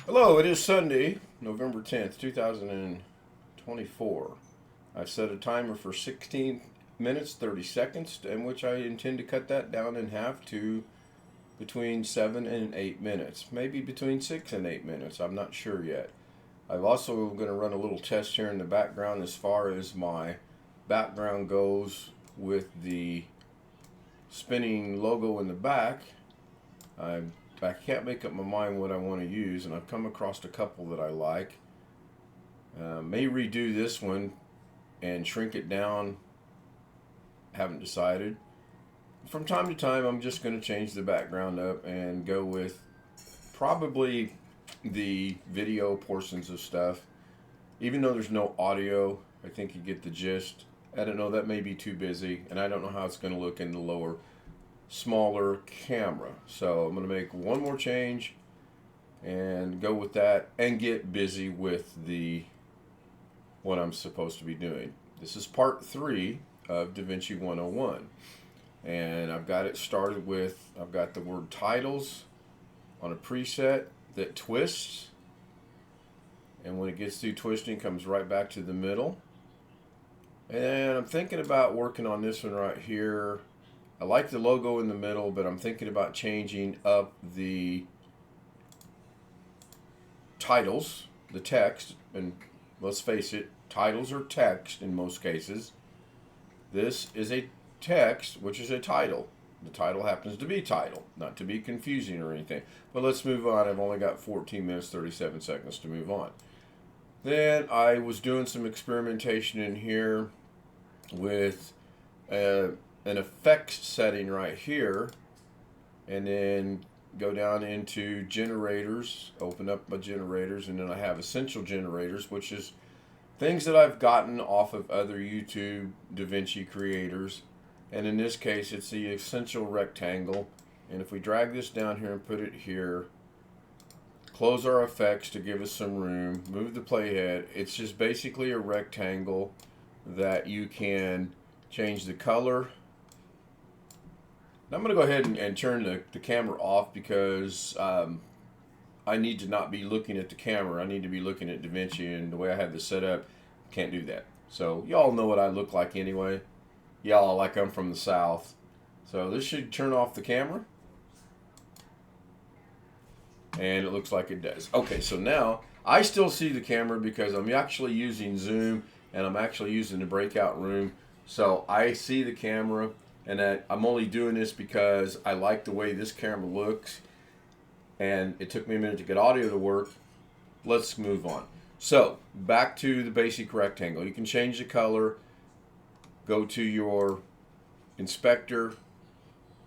Hello, it is Sunday, November 10th, 2024. I've set a timer for 16 minutes, 30 seconds, in which I intend to cut that down in half to between 7 and 8 minutes. Maybe between 6 and 8 minutes. I'm not sure yet. I'm also going to run a little test here in the background as far as my background goes with the spinning logo in the back. I can't make up my mind what I want to use, and I've come across a couple that I like. May redo this one and shrink it down. Haven't decided. From time to time, I'm just going to change the background up and go with probably the video portions of stuff. Even though there's no audio, I think you get the gist. I don't know, that may be too busy, and I don't know how it's going to look in the smaller camera. So I'm going to make one more change and go with that and get busy with what I'm supposed to be doing. This is part 3 of Davinci 101, and I've got it started with, I've got the word titles on a preset that twists, and when it gets through twisting, comes right back to the middle. And I'm thinking about working on this one right here. I like the logo in the middle, but I'm thinking about changing up the titles, the text, and let's face it, titles are text in most cases. This is a text, which is a title. The title happens to be title, not to be confusing or anything. But let's move on. I've only got 14 minutes, 37 seconds to move on. Then I was doing some experimentation in here with an effects setting right here, and then go down into generators, open up my generators, and then I have essential generators, which is things that I've gotten off of other YouTube Davinci creators. And in this case, it's the essential rectangle. And if we drag this down here and put it here, close our effects to give us some room, move the playhead, it's just basically a rectangle that you can change the color. Now I'm going to go ahead and turn the camera off because I need to not be looking at the camera. I need to be looking at Davinci, and the way I have this set up, can't do that. So y'all know what I look like anyway. Y'all, like I'm from the South. So this should turn off the camera. And it looks like it does. Okay, so now I still see the camera because I'm actually using Zoom, and I'm actually using the breakout room. So I see the camera. And I'm only doing this because I like the way this camera looks, and it took me a minute to get audio to work. Let's move on. So back to the basic rectangle. You can change the color. Go to your inspector.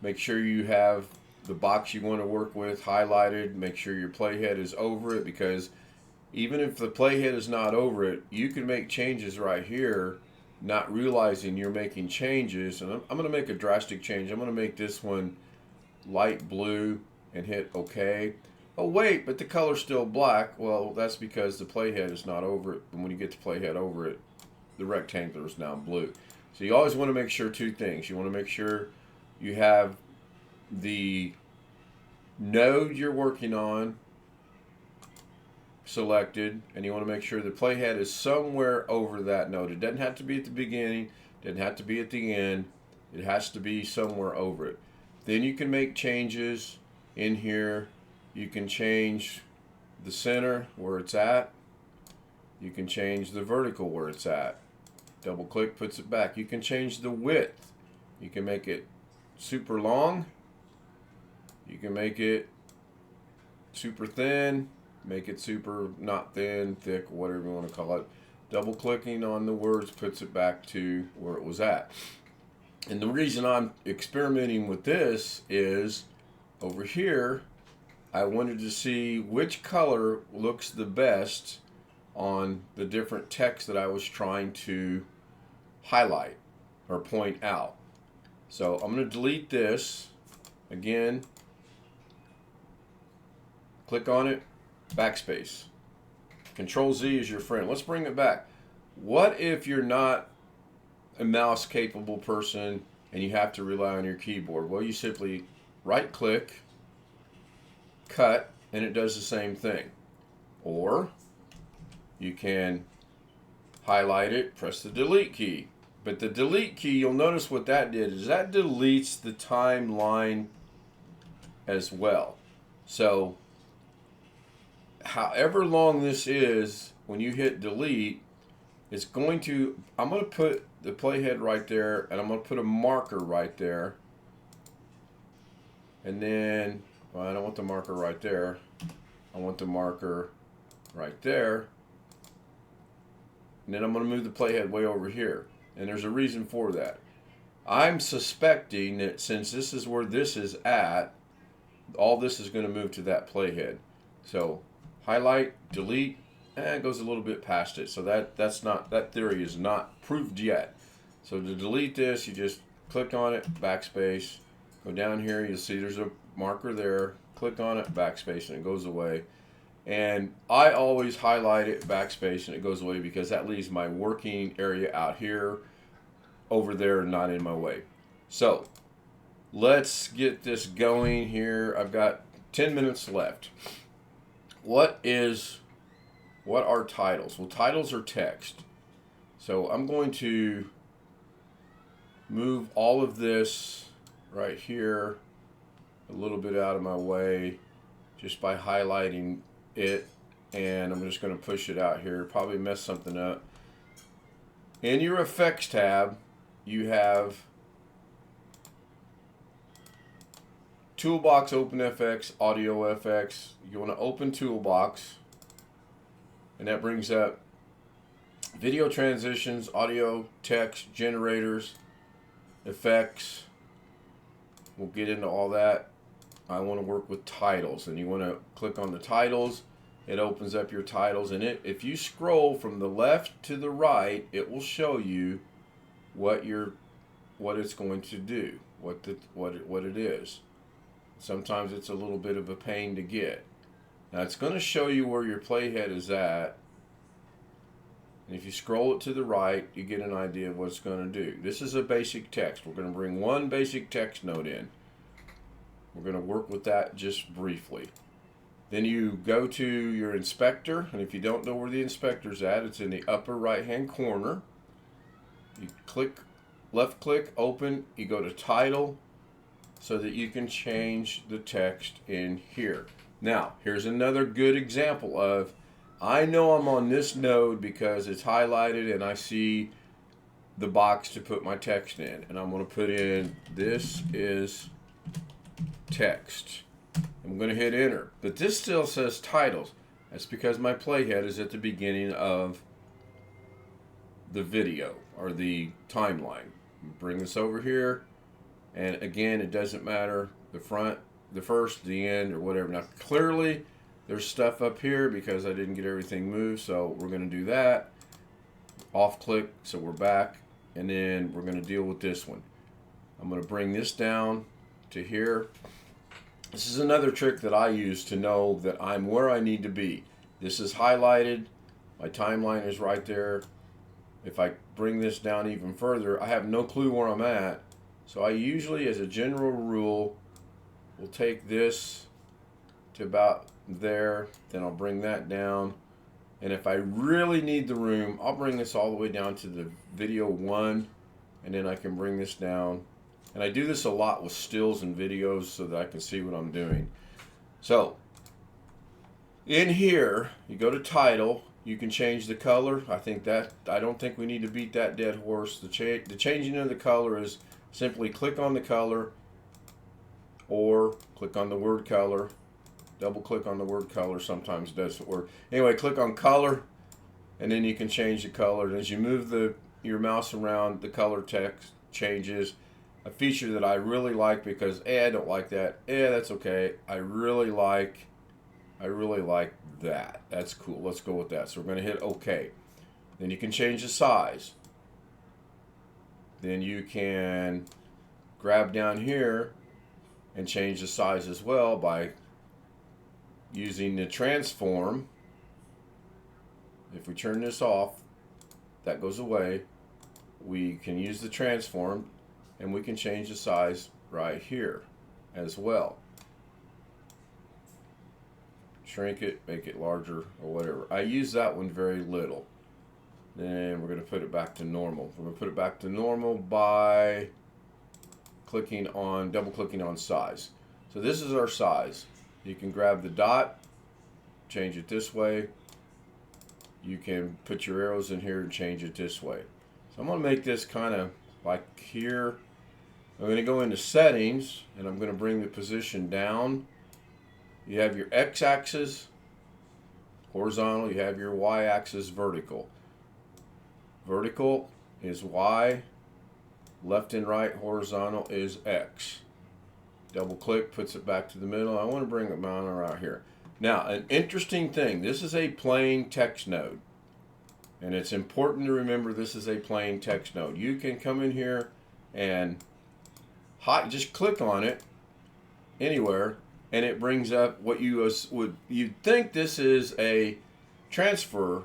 Make sure you have the box you want to work with highlighted. Make sure your playhead is over it, because even if the playhead is not over it, you can make changes right here, not realizing you're making changes. And I'm going to make a drastic change. I'm going to make this one light blue and hit OK. Oh wait, but the color's still black. Well, that's because the playhead is not over it. And when you get the playhead over it, the rectangle is now blue. So you always want to make sure two things. You want to make sure you have the node you're working on selected, and you want to make sure the playhead is somewhere over that node. It doesn't have to be at the beginning, doesn't have to be at the end, it has to be somewhere over it. Then you can make changes in here. You can change the center where it's at, you can change the vertical where it's at. Double click puts it back. You can change the width. You can make it super long, you can make it super thin, make it super not thin, thick, whatever you want to call it. Double clicking on the words puts it back to where it was at. And the reason I'm experimenting with this is over here, I wanted to see which color looks the best on the different text that I was trying to highlight or point out. So I'm going to delete this again, click on it, backspace. Control Z is your friend. Let's bring it back. What if you're not a mouse capable person and you have to rely on your keyboard? Well, you simply right click, cut, and it does the same thing. Or you can highlight it, press the delete key. But the delete key, you'll notice what that did is that deletes the timeline as well. So however long this is, when you hit delete, it's going to, I'm going to put the playhead right there, and I'm going to put a marker right there. And then, well, I don't want the marker right there. I want the marker right there. And then I'm going to move the playhead way over here. And there's a reason for that. I'm suspecting that since this is where this is at, all this is going to move to that playhead. So highlight, delete, and it goes a little bit past it. So that theory is not proved yet. So to delete this, you just click on it, backspace, go down here, you'll see there's a marker there, click on it, backspace, and it goes away. And I always highlight it, backspace, and it goes away because that leaves my working area out here, over there, not in my way. So let's get this going here. I've got 10 minutes left. What are titles? Well, titles are text. So I'm going to move all of this right here a little bit out of my way just by highlighting it, and I'm just going to push it out here, probably mess something up. In your effects tab, you have Toolbox, OpenFX, Audio FX. You want to open Toolbox, and that brings up video transitions, audio, text, generators, effects. We'll get into all that. I want to work with titles, and you want to click on the titles. It opens up your titles, and if you scroll from the left to the right, it will show you what it's going to do, what it is. Sometimes it's a little bit of a pain to get. Now it's going to show you where your playhead is at, and if you scroll it to the right, you get an idea of what it's going to do. This is a basic text. We're going to bring one basic text note in. We're going to work with that just briefly. Then you go to your inspector, and if you don't know where the inspector's at, it's in the upper right hand corner. You click, left click, open, you go to title so that you can change the text in here. Now, here's another good example of, I know I'm on this node because it's highlighted and I see the box to put my text in. And I'm going to put in, this is text. I'm going to hit enter. But this still says titles. That's because my playhead is at the beginning of the video or the timeline. Bring this over here. And again, it doesn't matter the front, the first, the end, or whatever. Now, clearly, there's stuff up here because I didn't get everything moved. So we're going to do that. Off click, so we're back. And then we're going to deal with this one. I'm going to bring this down to here. This is another trick that I use to know that I'm where I need to be. This is highlighted. My timeline is right there. If I bring this down even further, I have no clue where I'm at. So I usually, as a general rule, will take this to about there. Then I'll bring that down. And if I really need the room, I'll bring this all the way down to the video 1. And then I can bring this down. And I do this a lot with stills and videos so that I can see what I'm doing. So, in here, you go to title. You can change the color. I don't think we need to beat that dead horse. The changing of the color is simply click on the color or click on the word color. Double click on the word color sometimes doesn't work. Anyway, click on color, and then you can change the color. And as you move your mouse around, the color text changes. A feature that I really like because I don't like that. That's okay. I really like that. That's cool. Let's go with that. So we're going to hit OK. Then you can change the size. Then you can grab down here and change the size as well by using the transform. If we turn this off, that goes away. We can use the transform, and we can change the size right here as well. Shrink it, make it larger, or whatever. I use that one very little. Then we're going to put it back to normal. We're going to put it back to normal by double clicking on size. So this is our size. You can grab the dot, change it this way. You can put your arrows in here and change it this way. So I'm going to make this kind of like here. I'm going to go into settings, and I'm going to bring the position down. You have your x-axis horizontal, you have your y-axis vertical. Vertical is y, left and right horizontal is x. Double click, puts it back to the middle. I want to bring it down around here. Now, an interesting thing, this is a plain text node. And it's important to remember this is a plain text node. You can come in here and just click on it anywhere, and it brings up what you'd think this is a transfer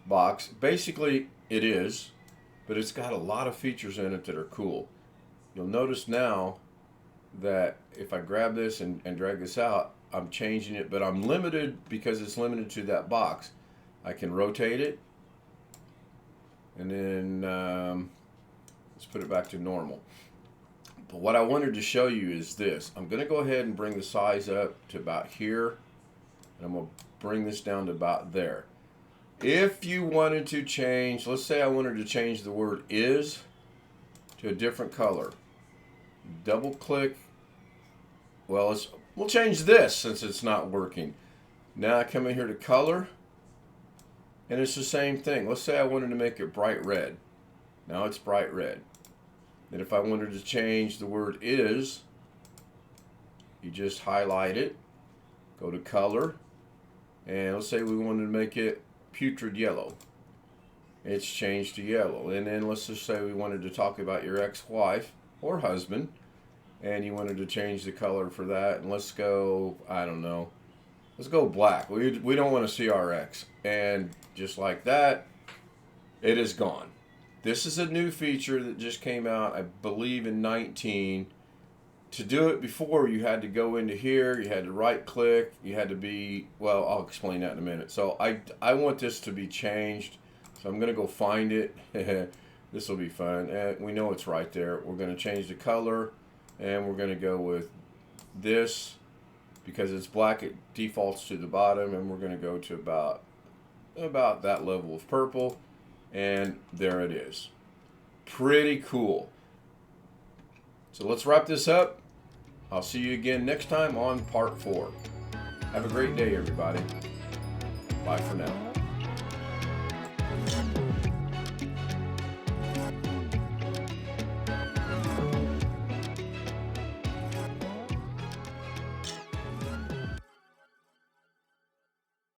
box. Basically, it is, but it's got a lot of features in it that are cool. You'll notice now that if I grab this and drag this out, I'm changing it, but I'm limited because it's limited to that box. I can rotate it, and then let's put it back to normal. But what I wanted to show you is this. I'm going to go ahead and bring the size up to about here, and I'm going to bring this down to about there. If you wanted to change, let's say I wanted to change the word is to a different color. Double click. Well, we'll change this since it's not working. Now I come in here to color, and it's the same thing. Let's say I wanted to make it bright red. Now it's bright red. And if I wanted to change the word is, you just highlight it, go to color, and let's say we wanted to make it putrid yellow. It's changed to yellow. And then let's just say we wanted to talk about your ex-wife or husband, and you wanted to change the color for that, and let's go, I don't know, let's go black. We don't want to see our ex. And just like that, it is gone. This is a new feature that just came out, I believe, in 19. To do it before, you had to go into here, you had to right click, you had to be, well, I'll explain that in a minute. So I want this to be changed, so I'm going to go find it. This will be fun. And we know it's right there. We're going to change the color, and we're going to go with this. Because it's black, it defaults to the bottom, and we're going to go to about that level of purple. And there it is. Pretty cool. So let's wrap this up. I'll see you again next time on part 4. Have a great day, everybody. Bye for now.